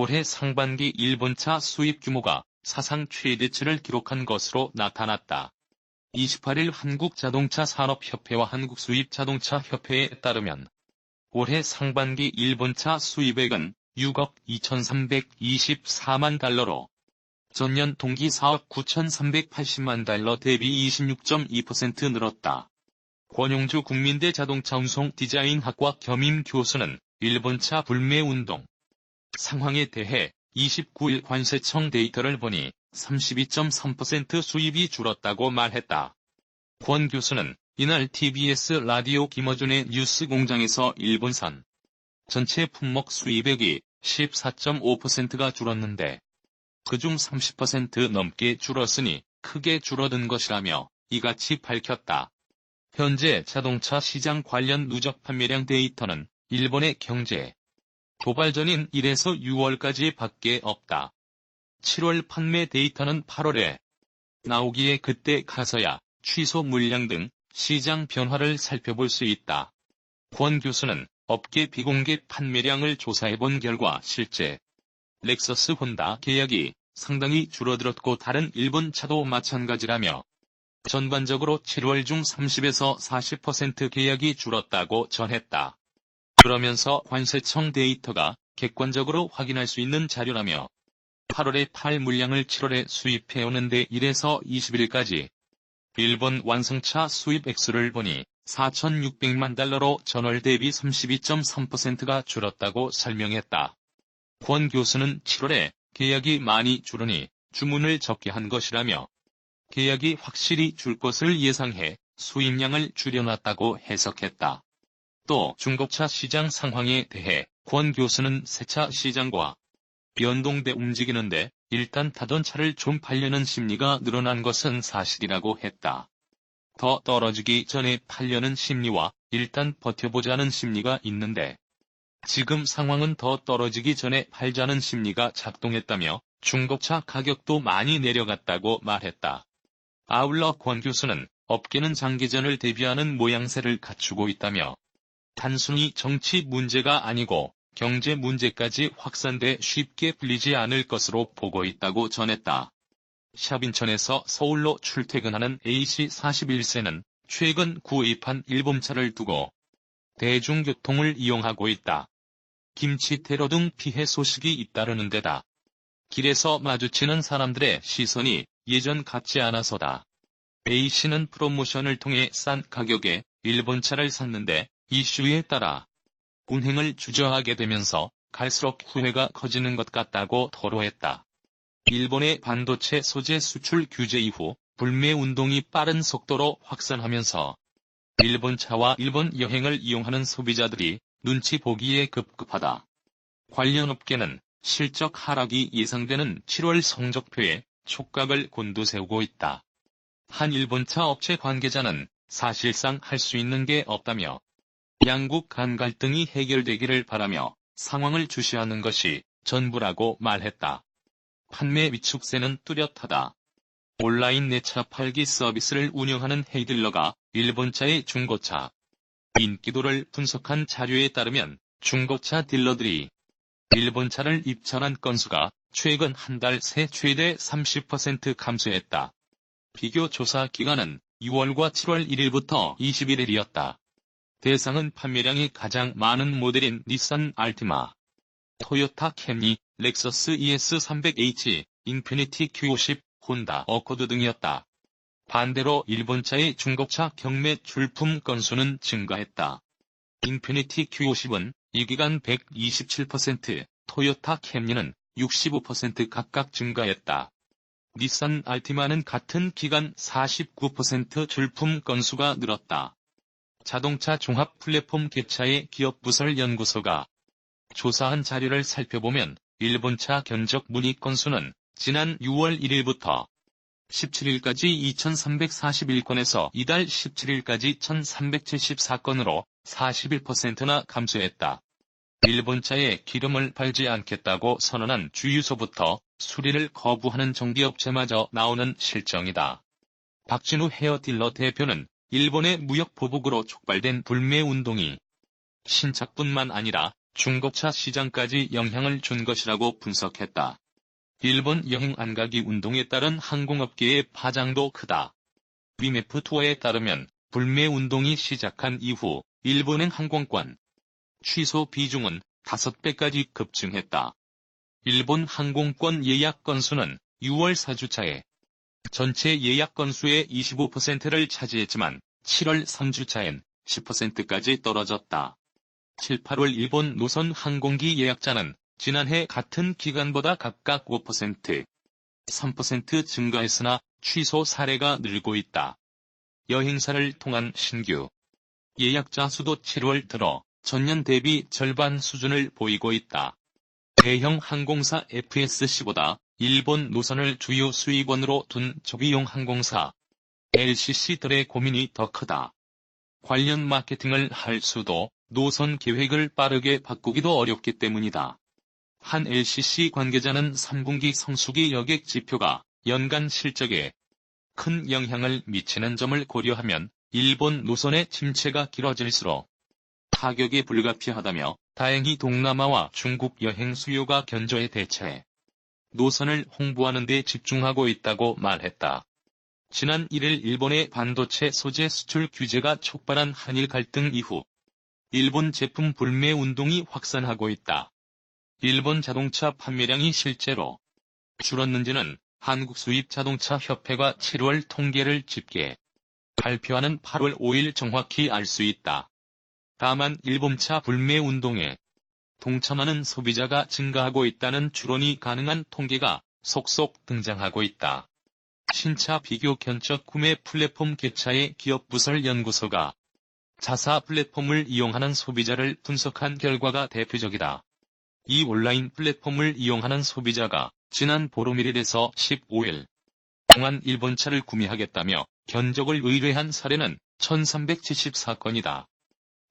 올해 상반기 일본차 수입 규모가 사상 최대치를 기록한 것으로 나타났다. 28일 한국자동차산업협회와 한국수입자동차협회에 따르면 올해 상반기 일본차 수입액은 6억 2,324만 달러로 전년 동기 4억 9,380만 달러 대비 26.2% 늘었다. 권용주 국민대 자동차운송 디자인학과 겸임 교수는 일본차 불매운동 상황에 대해 29일 관세청 데이터를 보니 32.3% 수입이 줄었다고 말했다. 권 교수는 이날 TBS 라디오 김어준의 뉴스공장에서 일본산 전체 품목 수입액이 14.5%가 줄었는데 그중 30% 넘게 줄었으니 크게 줄어든 것이라며 이같이 밝혔다. 현재 자동차 시장 관련 누적 판매량 데이터는 일본의 경제 도발전인 1에서 6월까지 밖에 없다. 7월 판매 데이터는 8월에 나오기에 그때 가서야 취소 물량 등 시장 변화를 살펴볼 수 있다. 권 교수는 업계 비공개 판매량을 조사해본 결과 실제 렉서스 혼다 계약이 상당히 줄어들었고 다른 일본 차도 마찬가지라며 전반적으로 7월 중 30에서 40% 계약이 줄었다고 전했다. 그러면서 관세청 데이터가 객관적으로 확인할 수 있는 자료라며 8월에 팔 물량을 7월에 수입해오는데 1에서 20일까지 일본 완성차 수입 액수를 보니 4,600만 달러로 전월 대비 32.3%가 줄었다고 설명했다. 권 교수는 7월에 계약이 많이 줄으니 주문을 적게 한 것이라며 계약이 확실히 줄 것을 예상해 수입량을 줄여놨다고 해석했다. 또 중고차 시장 상황에 대해 권 교수는 새차 시장과 연동돼 움직이는데 일단 타던 차를 좀 팔려는 심리가 늘어난 것은 사실이라고 했다. 더 떨어지기 전에 팔려는 심리와 일단 버텨보자는 심리가 있는데 지금 상황은 더 떨어지기 전에 팔자는 심리가 작동했다며 중고차 가격도 많이 내려갔다고 말했다. 아울러 권 교수는 업계는 장기전을 대비하는 모양새를 갖추고 있다며 단순히 정치 문제가 아니고 경제 문제까지 확산돼 쉽게 풀리지 않을 것으로 보고 있다고 전했다. 샵인천에서 서울로 출퇴근하는 A씨 41세는 최근 구입한 일본차를 두고 대중교통을 이용하고 있다. 김치 테러 등 피해 소식이 잇따르는 데다 길에서 마주치는 사람들의 시선이 예전 같지 않아서다. A씨는 프로모션을 통해 싼 가격에 일본차를 샀는데 이슈에 따라 운행을 주저하게 되면서 갈수록 후회가 커지는 것 같다고 토로했다. 일본의 반도체 소재 수출 규제 이후 불매운동이 빠른 속도로 확산하면서 일본차와 일본 여행을 이용하는 소비자들이 눈치 보기에 급급하다. 관련 업계는 실적 하락이 예상되는 7월 성적표에 촉각을 곤두세우고 있다. 한 일본차 업체 관계자는 사실상 할 수 있는 게 없다며 양국 간 갈등이 해결되기를 바라며 상황을 주시하는 것이 전부라고 말했다. 판매 위축세는 뚜렷하다. 온라인 내차 팔기 서비스를 운영하는 헤이딜러가 일본차의 중고차 인기도를 분석한 자료에 따르면 중고차 딜러들이 일본차를 입찰한 건수가 최근 한 달 새 최대 30% 감소했다. 비교 조사 기간은 6월과 7월 1일부터 21일이었다. 대상은 판매량이 가장 많은 모델인 닛산 알티마, 토요타 캠리, 렉서스 ES300H, 인피니티 Q50, 혼다 어코드 등이었다. 반대로 일본차의 중고차 경매 출품 건수는 증가했다. 인피니티 Q50은 이 기간 127%, 토요타 캠리는 65% 각각 증가했다. 닛산 알티마는 같은 기간 49% 출품 건수가 늘었다. 자동차 종합 플랫폼 객차의 기업부설 연구소가 조사한 자료를 살펴보면 일본차 견적 문의 건수는 지난 6월 1일부터 17일까지 2341건에서 이달 17일까지 1374건으로 41%나 감소했다. 일본차에 기름을 팔지 않겠다고 선언한 주유소부터 수리를 거부하는 정비업체마저 나오는 실정이다. 박진우 헤어딜러 대표는 일본의 무역 보복으로 촉발된 불매운동이 신차뿐만 아니라 중고차 시장까지 영향을 준 것이라고 분석했다. 일본 여행 안가기 운동에 따른 항공업계의 파장도 크다. 위메프 투어에 따르면 불매 운동이 시작한 이후 일본행 항공권 취소 비중은 5배까지 급증했다. 일본 항공권 예약 건수는 6월 4주차에 전체 예약 건수의 25%를 차지했지만 7월 3주차엔 10%까지 떨어졌다. 7, 8월 일본 노선 항공기 예약자는 지난해 같은 기간보다 각각 5%, 3% 증가했으나 취소 사례가 늘고 있다. 여행사를 통한 신규 예약자 수도 7월 들어 전년 대비 절반 수준을 보이고 있다. 대형 항공사 FSC보다 일본 노선을 주요 수익원으로 둔 저비용 항공사 LCC들의 고민이 더 크다. 관련 마케팅을 할 수도 노선 계획을 빠르게 바꾸기도 어렵기 때문이다. 한 LCC 관계자는 3분기 성수기 여객 지표가 연간 실적에 큰 영향을 미치는 점을 고려하면 일본 노선의 침체가 길어질수록 타격이 불가피하다며 다행히 동남아와 중국 여행 수요가 견조해 대체해 노선을 홍보하는 데 집중하고 있다고 말했다. 지난 1일 일본의 반도체 소재 수출 규제가 촉발한 한일 갈등 이후 일본 제품 불매 운동이 확산하고 있다. 일본 자동차 판매량이 실제로 줄었는지는 한국수입자동차협회가 7월 통계를 집계 발표하는 8월 5일 정확히 알 수 있다. 다만 일본차 불매 운동에 동참하는 소비자가 증가하고 있다는 추론이 가능한 통계가 속속 등장하고 있다. 신차 비교 견적 구매 플랫폼 개차의 기업부설 연구소가 자사 플랫폼을 이용하는 소비자를 분석한 결과가 대표적이다. 이 온라인 플랫폼을 이용하는 소비자가 지난 보름 1일에서 15일 동안 일본차를 구매하겠다며 견적을 의뢰한 사례는 1374건이다.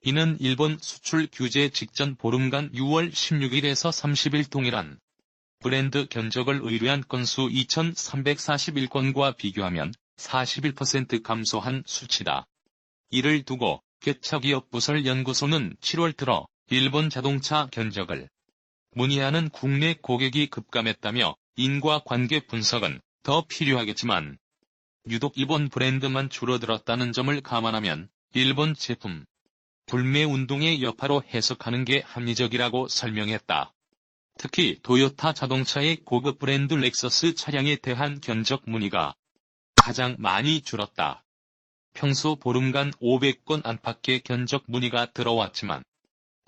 이는 일본 수출 규제 직전 보름간 6월 16일에서 30일 동일한 브랜드 견적을 의뢰한 건수 2341건과 비교하면 41% 감소한 수치다. 이를 두고 개차기업부설연구소는 7월 들어 일본 자동차 견적을 문의하는 국내 고객이 급감했다며 인과관계 분석은 더 필요하겠지만 유독 일본 브랜드만 줄어들었다는 점을 감안하면 일본 제품 불매 운동의 여파로 해석하는 게 합리적이라고 설명했다. 특히 도요타 자동차의 고급 브랜드 렉서스 차량에 대한 견적 문의가 가장 많이 줄었다. 평소 보름간 500건 안팎의 견적 문의가 들어왔지만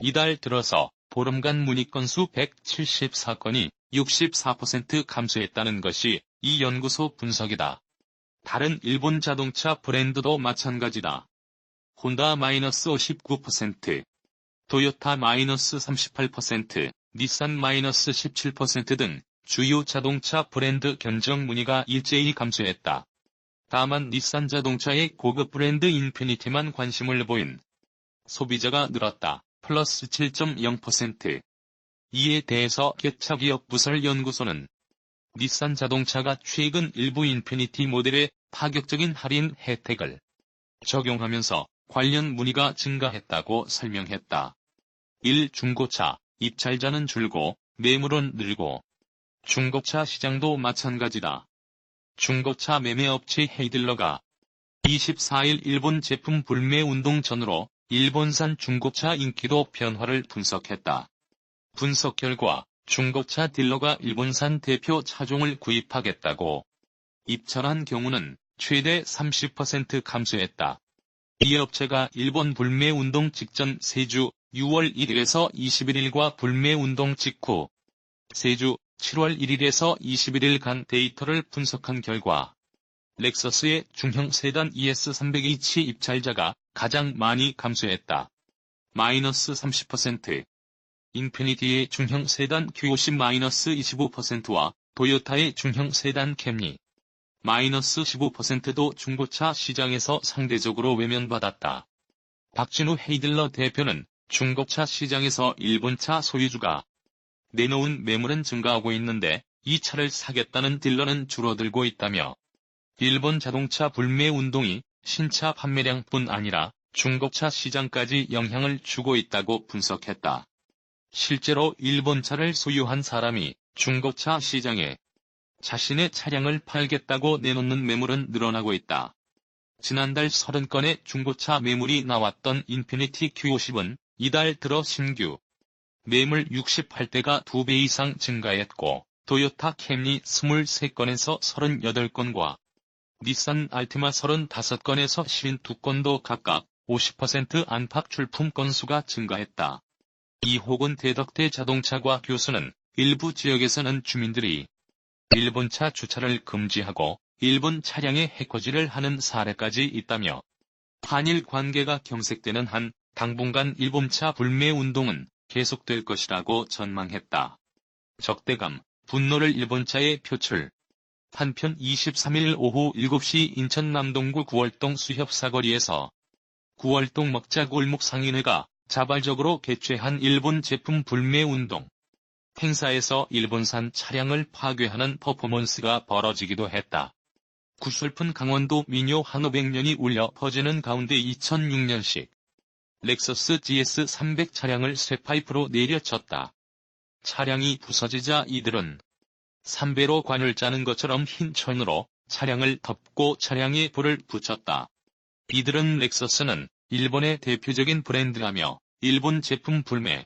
이달 들어서 보름간 문의 건수 174건이 64% 감소했다는 것이 이 연구소 분석이다. 다른 일본 자동차 브랜드도 마찬가지다. 혼다 -59%, 도요타 -38%, 닛산 -17% 등 주요 자동차 브랜드 견적 문의가 일제히 감소했다. 다만 닛산 자동차의 고급 브랜드 인피니티만 관심을 보인 소비자가 늘었다. 플러스 7.0%. 이에 대해서 개차기업부설연구소는 닛산 자동차가 최근 일부 인피니티 모델에 파격적인 할인 혜택을 적용하면서 관련 문의가 증가했다고 설명했다. 1. 중고차 입찰자는 줄고 매물은 늘고 중고차 시장도 마찬가지다. 중고차 매매업체 헤이딜러가 24일 일본 제품 불매 운동 전후로 일본산 중고차 인기도 변화를 분석했다. 분석 결과 중고차 딜러가 일본산 대표 차종을 구입하겠다고 입찰한 경우는 최대 30% 감소했다. 이 업체가 일본 불매 운동 직전 3주 6월 1일에서 21일과 불매 운동 직후 3주 7월 1일에서 21일간 데이터를 분석한 결과 렉서스의 중형 세단 ES300H 입찰자가 가장 많이 감소했다. -30%. 인피니티의 중형 세단 Q50 -25%와 도요타의 중형 세단 캠리 -15%도 중고차 시장에서 상대적으로 외면받았다. 박진우 헤이딜러 대표는 중고차 시장에서 일본차 소유주가 내놓은 매물은 증가하고 있는데 이 차를 사겠다는 딜러는 줄어들고 있다며 일본 자동차 불매 운동이 신차 판매량뿐 아니라 중고차 시장까지 영향을 주고 있다고 분석했다. 실제로 일본차를 소유한 사람이 중고차 시장에 자신의 차량을 팔겠다고 내놓는 매물은 늘어나고 있다. 지난달 30건의 중고차 매물이 나왔던 인피니티 Q50은 이달 들어 신규 매물 68대가 2배 이상 증가했고, 토요타 캠리 23건에서 38건과 닛산 알티마 35건에서 52건도 각각 50% 안팎 출품 건수가 증가했다. 이호곤 대덕대 자동차과 교수는 일부 지역에서는 주민들이 일본차 주차를 금지하고 일본 차량에 해코지를 하는 사례까지 있다며, 한일 관계가 경색되는 한 당분간 일본차 불매 운동은 계속될 것이라고 전망했다. 적대감, 분노를 일본차에 표출. 한편 23일 오후 7시 인천 남동구 구월동 수협 사거리에서 구월동 먹자골목 상인회가 자발적으로 개최한 일본 제품 불매 운동 행사에서 일본산 차량을 파괴하는 퍼포먼스가 벌어지기도 했다. 구슬픈 강원도 민요 한 500년이 울려 퍼지는 가운데 2006년식 렉서스 GS300 차량을 쇠파이프로 내려쳤다. 차량이 부서지자 이들은 삼배로 관을 짜는 것처럼 흰 천으로 차량을 덮고 차량에 불을 붙였다. 이들은 렉서스는 일본의 대표적인 브랜드라며 일본 제품 불매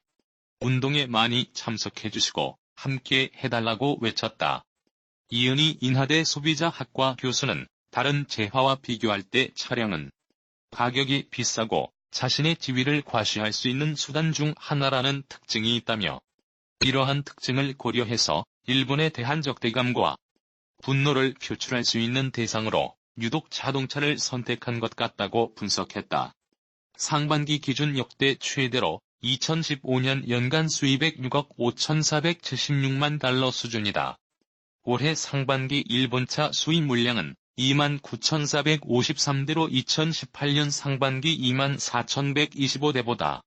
운동에 많이 참석해주시고 함께 해달라고 외쳤다. 이은희 인하대 소비자학과 교수는 다른 재화와 비교할 때 차량은 가격이 비싸고 자신의 지위를 과시할 수 있는 수단 중 하나라는 특징이 있다며, 이러한 특징을 고려해서 일본에 대한 적대감과 분노를 표출할 수 있는 대상으로 유독 자동차를 선택한 것 같다고 분석했다. 상반기 기준 역대 최대로 2015년 연간 수입액 6억 5,476만 달러 수준이다. 올해 상반기 일본차 수입 물량은 29,453대로 2018년 상반기 24,125대보다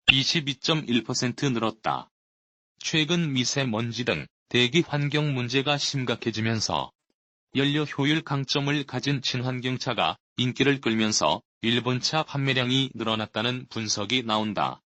22.1% 늘었다. 최근 미세먼지 등 대기 환경 문제가 심각해지면서 연료 효율 강점을 가진 친환경차가 인기를 끌면서 일본차 판매량이 늘어났다는 분석이 나온다.